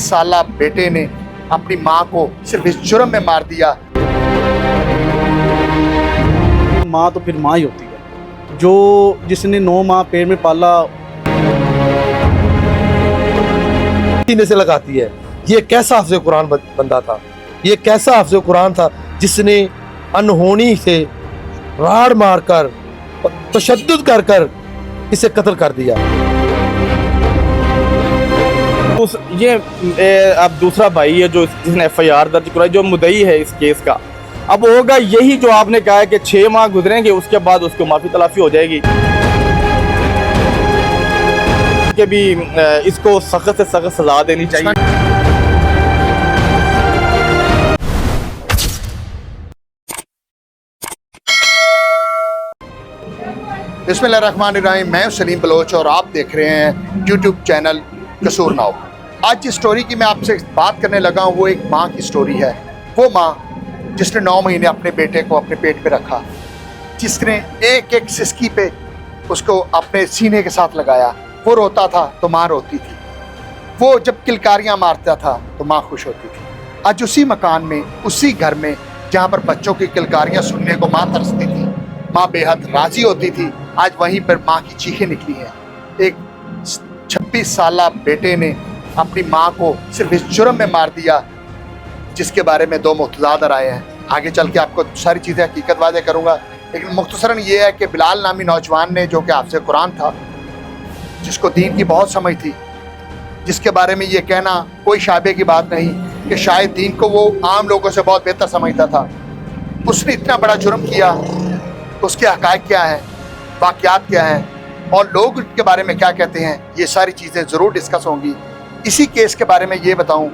26 साला बेटे ने अपनी मां को सिर्फ इस जुर्म में मार दिया। माँ तो फिर माँ ही होती है, जो जिसने 9 माह पेट में पाला सीने से लगाती है। ये कैसा हाफ़िज़ कुरान बंदा था, ये कैसा हाफ़िज़ कुरान था जिसने अनहोनी से राड़ मार कर तशद्दुद कर कर इसे कत्ल कर दिया। ये अब दूसरा भाई है जो जिसने FIR दर्ज कराई, जो मुद्दई है इस केस का। अब होगा यही जो आपने कहा है कि 6 माह गुजरेंगे, उसके बाद उसको माफ़ी तलाफ़ी हो जाएगी कि भी इसको सख्त से सख्त सजा देनी चाहिए। बिस्मिल्लाहिर्रहमानिर्रहीम, मैं सलीम बलोच और आप देख रहे हैं YouTube चैनल कसूर नाव। आज जिस स्टोरी की मैं आपसे बात करने लगा हूँ वो एक माँ की स्टोरी है। वो माँ जिसने 9 महीने अपने बेटे को अपने पेट पे रखा, जिसने एक एक सिसकी पे उसको अपने सीने के साथ लगाया। वो रोता था तो माँ रोती थी, वो जब किलकारियाँ मारता था तो माँ खुश होती थी। आज उसी मकान में, उसी घर में जहाँ पर बच्चों की किलकारियाँ सुनने को माँ तरसती थी, माँ बेहद राजी होती थी, आज वहीं पर माँ की चीखें निकली हैं। एक 26 साला बेटे ने अपनी माँ को सिर्फ इस जुर्म में मार दिया जिसके बारे में 2 मुख्तज़ाद आए हैं। आगे चल के आपको सारी चीज़ें हकीकत वाज़ेह करूँगा, लेकिन मुख्तसरन ये है कि बिलाल नामी नौजवान ने, जो कि हाफ़िज़ कुरान था, जिसको दीन की बहुत समझ थी, जिसके बारे में ये कहना कोई शाबे की बात नहीं कि शायद दीन को वो आम लोगों से बहुत बेहतर समझता था, उसने इतना बड़ा जुर्म किया। उसके हक़ाइक़ क्या हैं, वाक़यात क्या हैं और लोग उसके बारे में क्या कहते हैं, ये सारी चीज़ें ज़रूर डिस्कस होंगी। इसी केस के बारे में ये बताऊं,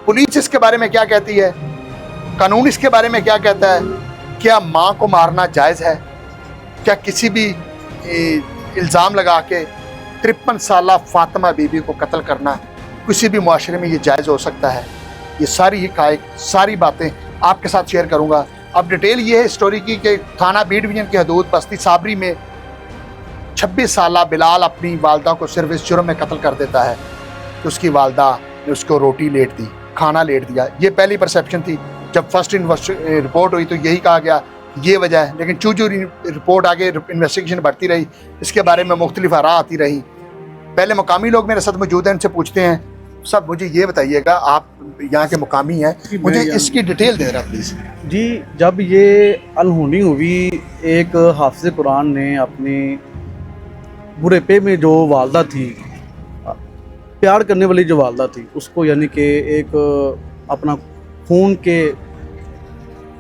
पुलिस इसके बारे में क्या कहती है, कानून इसके बारे में क्या कहता है, क्या माँ को मारना जायज़ है, क्या किसी भी इल्ज़ाम लगा के 53 साला फ़ातिमा बीबी को कत्ल करना किसी भी मुआशरे में ये जायज़ हो सकता है। ये सारी हक़ाइक़, सारी बातें आपके साथ शेयर करूँगा। अब डिटेल ये है स्टोरी की कि थाना बी डिवीज़न की हदूद बस्ती साबरी में 26 साला बिलाल अपनी वालदा को सिर्फ इस जुर्म में कत्ल कर देता है कि उसकी वालदा ने उसको रोटी लेट दी, खाना लेट दिया। ये पहली परसेप्शन थी। जब फर्स्ट रिपोर्ट हुई तो यही कहा गया ये वजह है, लेकिन चूचू रिपोर्ट आगे इन्वेस्टिगेशन बढ़ती रही, इसके बारे में मुख्तलिफ आरा आती रही। पहले मुकामी लोग मेरे साथ मौजूद हैं, इनसे पूछते हैं। सब मुझे ये बताइएगा, आप यहाँ के मुकामी हैं, मुझे इसकी डिटेल दे रहा प्लीज़ जी। जब ये अनहोनी हुई, एक हाफ़िज़ कुरान ने अपने बुढ़ापे में जो वालदा थी, प्यार करने वाली जो वालदा थी, उसको यानी कि एक अपना खून के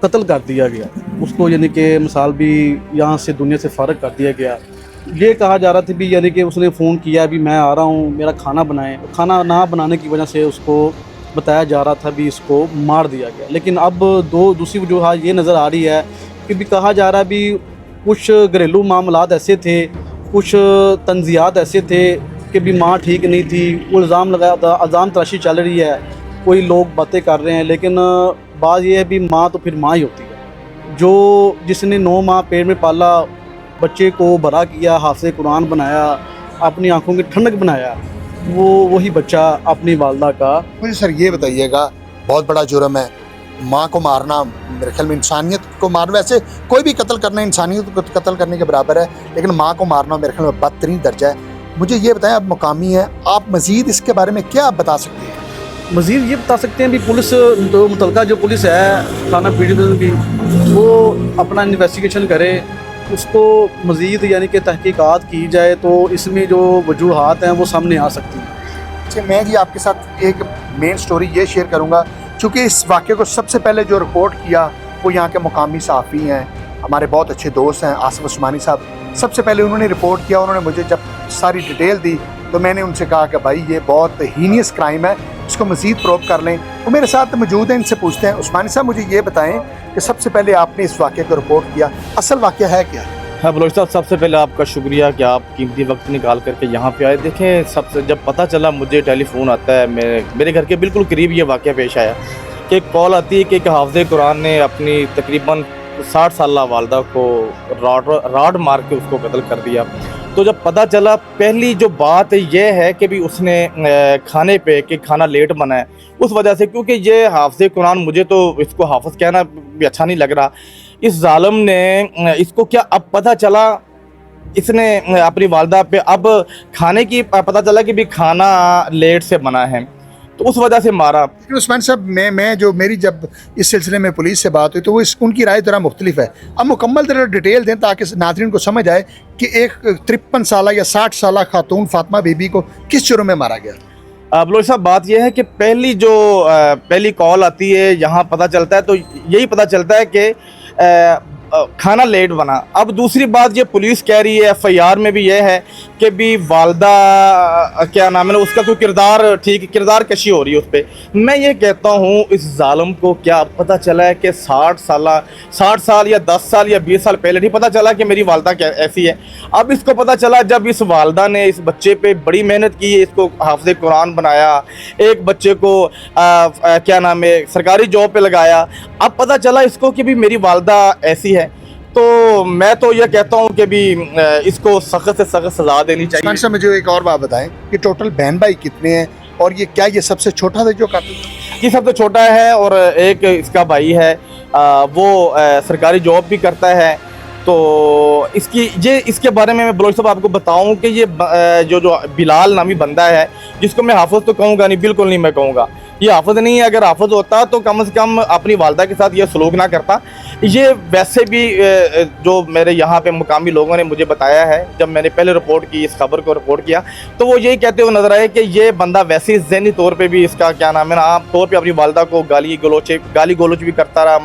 कत्ल कर दिया गया। उसको यानी कि मिसाल भी यहाँ से दुनिया से फ़ारग कर दिया गया। ये कहा जा रहा था भी यानी कि उसने फ़ोन किया भी मैं आ रहा हूँ, मेरा खाना बनाएं। खाना ना बनाने की वजह से उसको बताया जा रहा था भी इसको मार दिया गया। लेकिन अब दूसरी वजूहत ये नज़र आ रही है कि भी कहा जा रहा है भी कुछ घरेलू मामलात ऐसे थे, कुछ तंज़ियात ऐसे थे कि भी माँ ठीक नहीं थी। वो इल्ज़ाम लगाया था, अज़ाम तराशी चल रही है, कोई लोग बातें कर रहे हैं, लेकिन बात यह है भी माँ तो फिर माँ ही होती है, जो जिसने 9 माह पेट में पाला, बच्चे को बड़ा किया, हाफ़िज़ कुरान बनाया, अपनी आँखों की ठंडक बनाया, वही बच्चा अपनी वालदा का। मुझे सर ये बताइएगा, बहुत बड़ा जुर्म है माँ को मारना। मेरे ख्याल में इंसानियत को मारना, वैसे कोई भी कत्ल करना इंसानियत को कत्ल करने के बराबर है, लेकिन माँ को मारना मेरे ख्याल में बदतरीन दर्जा है। मुझे ये बताएं, आप मुकामी हैं, आप मज़ीद इसके बारे में क्या बता सकते हैं? मज़ीद ये बता सकते हैं भी पुलिस तो मुतलका जो पुलिस है थाना बी डिवीज़न की, वो अपना इन्वेस्टिगेशन करे, उसको मज़ीद यानी कि तहकीकात की जाए तो इसमें जो वजूहात हैं वो सामने आ सकती हैं। अच्छा, मैं जी आपके साथ एक मेन स्टोरी ये शेयर करूँगा, चूँकि इस वाक़े को सबसे पहले जो रिपोर्ट किया वो यहाँ के मुकामी सहाफ़ी हैं, हमारे बहुत अच्छे दोस्त हैं आसिफ उस्मानी साहब। सबसे पहले उन्होंने रिपोर्ट किया, उन्होंने मुझे जब सारी डिटेल दी तो मैंने उनसे कहा कि भाई ये बहुत हीनियस क्राइम है, इसको मज़ीद प्रोब कर लें। वो मेरे साथ मौजूद हैं, इनसे पूछते हैं। उस्मानी साहब, मुझे ये बताएं कि सबसे पहले आपने इस वाक़े को रिपोर्ट किया, असल वाक़या है क्या? हाँ बलोच साहब, सबसे पहले आपका शुक्रिया कि आप कीमती वक्त निकाल करके यहाँ पे आए। देखें, सबसे जब पता चला, मुझे टेलीफोन आता है, मेरे घर के बिल्कुल करीब ये वाक़या पेश आया कि कॉल आती है कि एक हाफ़िज़ कुरान ने अपनी तकरीबन 60 साला वालदा को राड मार के उसको कत्ल कर दिया। तो जब पता चला, पहली जो बात ये है कि भी उसने खाने पे कि खाना लेट बना है उस वजह से, क्योंकि ये हाफ़िज़ कुरान, मुझे तो इसको हाफ़िज़ कहना भी अच्छा नहीं लग रहा। इस जालिम ने इसको क्या अब पता चला, इसने अपनी वालदा पे अब खाने की पता चला कि भी खाना लेट से बना है, तो उस वजह से मारा। लेकिन उस्मान साहब, मैं जो मेरी जब इस सिलसिले में पुलिस से बात हुई तो वो उनकी राय ज़रा मुख्तलिफ है। अब मुकम्मल तरह डिटेल दें ताकि नाज़रीन को समझ आए कि एक 53 साल या 60 साल खातून फातिमा बीबी को किस जुर्म में मारा गया। बलोच साहब, बात यह है कि पहली कॉल आती है, यहाँ पता चलता है तो यही पता चलता है कि खाना लेट बना। अब दूसरी बात ये पुलिस कह रही है, एफआईआर में भी ये है कि भी वालदा क्या नाम है उसका कोई किरदार कशी हो रही है उस पर। मैं ये कहता हूँ इस जालिम को क्या पता चला है कि 60 साल या 10 साल या 20 साल पहले नहीं पता चला कि मेरी वालदा क्या ऐसी है। अब इसको पता चला जब इस वालदा ने इस बच्चे पे बड़ी मेहनत की है, इसको हाफ़िज़ कुरान बनाया, एक बच्चे को क्या नाम है सरकारी जॉब पे लगाया, अब पता चला इसको कि भी मेरी वालदा ऐसी है। तो मैं तो ये कहता हूँ कि भी इसको सख्त से सख्त सज़ा देनी चाहिए। साहब, मुझे एक और बात बताएं कि टोटल बहन भाई कितने हैं और ये सबसे छोटा था जो कातिल? ये सबसे छोटा है और एक इसका भाई है, वो सरकारी जॉब भी करता है। तो इसके बारे में मैं बलोच साहब आपको बताऊं कि ये जो बिलाल नामी बंदा है, जिसको मैं हाफ़िज़ तो कहूँगा नहीं, बिल्कुल नहीं मैं कहूँगा, ये हाफ़िज़ नहीं है। अगर हाफ़िज़ होता तो कम से कम अपनी वालदा के साथ ये सलूक ना करता। ये वैसे भी जो मेरे यहाँ पे मुकामी लोगों ने मुझे बताया है, जब मैंने पहले रिपोर्ट की, इस खबर को रिपोर्ट किया, तो वो यही कहते हुए नज़र आए कि ये बंदा वैसे ही ज़हनी तौर पे भी इसका क्या नाम है ना, आम तौर पे अपनी वालदा को गाली गलोच भी करता रहा,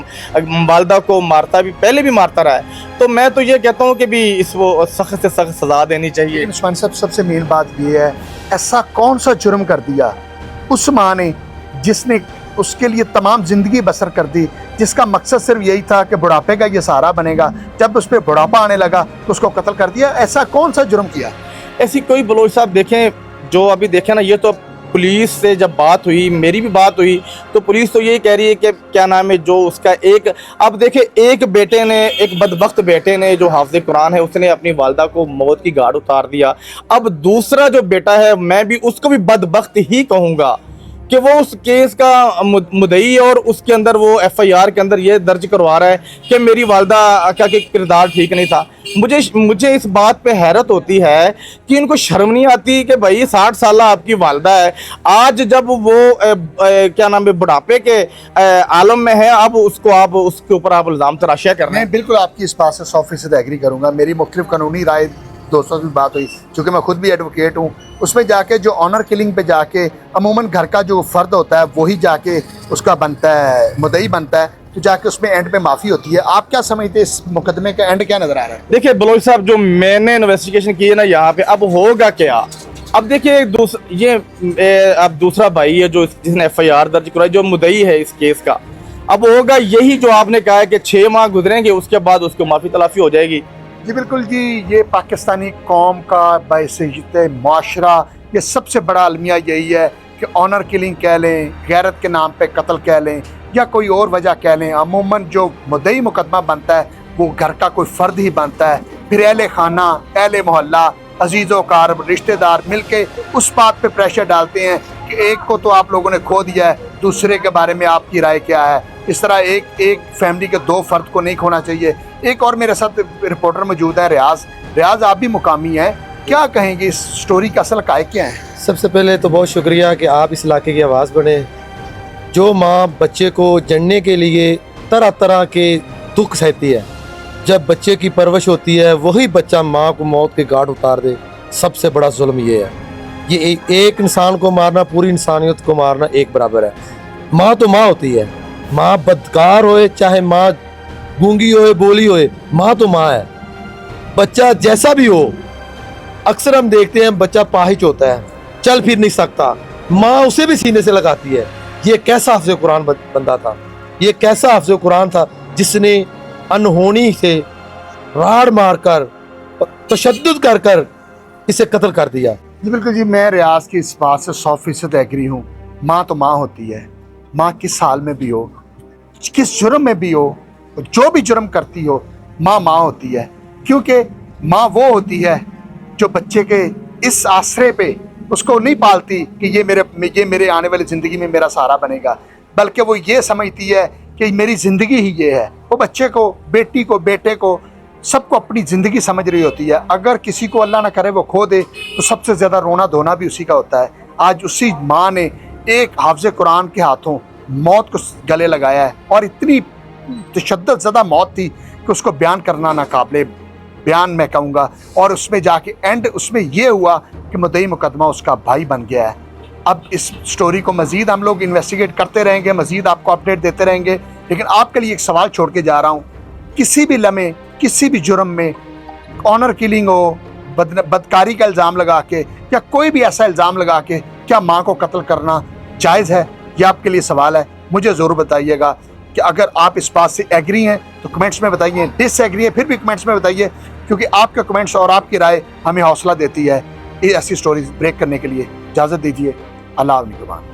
वालदा को मारता भी, पहले भी मारता रहा है। तो मैं तो ये कहता हूँ कि भी इसको सख्त से सख्त सज़ा देनी चाहिए। उस्मान साहब, सबसे मेन बात ये है, ऐसा कौन सा जुर्म कर दिया उस माँ ने जिसने उसके लिए तमाम ज़िंदगी बसर कर दी, जिसका मकसद सिर्फ यही था कि बुढ़ापे का ये सहारा बनेगा। जब उस पर बुढ़ापा आने लगा तो उसको कत्ल कर दिया। ऐसा कौन सा जुर्म किया? ऐसी कोई बलोच साहब देखें, जो अभी देखें ना, ये तो पुलिस से जब बात हुई, मेरी भी बात हुई, तो पुलिस तो यही कह रही है कि क्या नाम है जो उसका अब देखे एक बदबख्त बेटे ने जो हाफ़िज़ कुरान है, उसने अपनी वालदा को मौत की गाड़ उतार दिया। अब दूसरा जो बेटा है, मैं भी उसको भी बदबख्त ही कहूँगा कि वो उस केस का मुद्दई और उसके अंदर वो एफआईआर के अंदर ये दर्ज करवा रहा है कि मेरी वालदा का किरदार ठीक नहीं था। मुझे इस बात पे हैरत होती है कि इनको शर्म नहीं आती कि भाई 60 साल आपकी वालदा है, आज जब वो क्या नाम है बुढ़ापे के आलम में है, अब उसके ऊपर आप इल्ज़ाम तराशियाँ कर रहे हैं। मैं बिल्कुल आपकी इस बात से 100% एग्री करूँगा। मेरी मुख्तलिफ कानूनी राय दोस्तों से भी बात हुई, क्योंकि मैं खुद भी एडवोकेट हूँ। उसमें जाके जो ऑनर किलिंग पे जाके अमूमन घर का जो फ़र्द होता है वही जाके उसका बनता है, मुद्दई बनता है, तो जाके उसमें एंड पे माफ़ी होती है। आप क्या समझते हैं, इस मुकदमे का एंड क्या नज़र आ रहा है? देखिए बलोच साहब, जो मैंने इन्वेस्टिगेशन की है ना यहाँ पे, अब होगा क्या? अब देखिए अब दूसरा भाई है जो जिसने एफआईआर दर्ज कराई, जो मुद्दई है इस केस का, अब होगा यही जो आपने कहा है कि 6 माह गुजरेंगे, उसके बाद उसको माफ़ी तलाफ़ी हो जाएगी। जी बिल्कुल जी, ये पाकिस्तानी कौम का बैसियत माशरा, ये सबसे बड़ा अलमिया यही है कि ऑनर किलिंग कह लें, गैरत के नाम पे कत्ल कह लें, या कोई और वजह कह लें, अमूमन जो मुद्दई मुकदमा बनता है वो घर का कोई फ़र्द ही बनता है। फिर अहले खाना, अहले मोहल्ला, अजीज़ो कार, रिश्तेदार मिलके उस बात पे प्रेशर डालते हैं कि एक को तो आप लोगों ने खो दिया है, दूसरे के बारे में आपकी राय क्या है। इस तरह एक फैमिली के 2 फ़र्द को नहीं खोना चाहिए। एक और मेरे साथ रिपोर्टर मौजूद है, रियाज, आप भी मुकामी हैं, क्या कहेंगे इस स्टोरी का असल हक़ाइक़ क्या है? सबसे पहले तो बहुत शुक्रिया कि आप इस इलाके की आवाज़ बने। जो माँ बच्चे को जनने के लिए तरह तरह के दुख सहती है, जब बच्चे की परवरिश होती है वही बच्चा माँ को मौत के घाट उतार दे, सबसे बड़ा जुल्म ये है। ये एक इंसान को मारना, पूरी इंसानियत को मारना एक बराबर है। माँ तो माँ होती है, माँ बदकार होए चाहे माँ गूंगी होए बोली होए, माँ तो माँ है। बच्चा जैसा भी हो, अक्सर हम देखते हैं बच्चा पाहिज होता है, चल फिर नहीं सकता, माँ उसे भी सीने से लगाती है। ये कैसा हाफ़िज़ कुरान बंदा था, ये कैसा हाफ़िज़ कुरान था जिसने अनहोनी से राड़ मार कर, तशद्दुद कर कर इसे कत्ल कर दिया। जी बिल्कुल जी, मैं रियाज की इस बात से 100% एग्री हूँ। माँ तो माँ होती है, माँ किस हाल में भी हो, किस जुर्म में भी हो, जो भी जुर्म करती हो, माँ माँ होती है। क्योंकि माँ वो होती है जो बच्चे के इस आसरे पे उसको नहीं पालती कि ये मेरे आने वाली ज़िंदगी में मेरा सहारा बनेगा, बल्कि वो ये समझती है कि मेरी ज़िंदगी ही ये है। वो बच्चे को, बेटी को, बेटे को, सबको अपनी ज़िंदगी समझ रही होती है। अगर किसी को अल्लाह ना करे वो खो दे तो सबसे ज़्यादा रोना धोना भी उसी का होता है। आज उसी माँ ने एक हाफ़िज़ कुरान के हाथों मौत को गले लगाया है, और इतनी तशद्दुद ज़दा मौत थी कि उसको बयान करना नाकाबिले बयान मैं कहूँगा। और उसमें जाके एंड उसमें ये हुआ कि मुद्दई मुकदमा उसका भाई बन गया है। अब इस स्टोरी को मज़ीद हम लोग इन्वेस्टिगेट करते रहेंगे, मज़ीद आपको अपडेट देते रहेंगे, लेकिन आपके लिए एक सवाल छोड़ के जा रहा हूँ। किसी भी लम्हे, किसी भी जुर्म में, ऑनर किलिंग हो, बदकारी का इल्ज़ाम लगा के या कोई भी ऐसा इल्ज़ाम लगा के क्या माँ को कत्ल करना जायज़ है? यह आपके लिए सवाल है। मुझे ज़रूर बताइएगा कि अगर आप इस बात से एग्री हैं तो कमेंट्स में बताइए, डिसएग्री है फिर भी कमेंट्स में बताइए, क्योंकि आपके कमेंट्स और आपकी राय हमें हौसला देती है ये ऐसी स्टोरीज ब्रेक करने के लिए। इजाज़त दीजिए, अल्लाह निगहबान।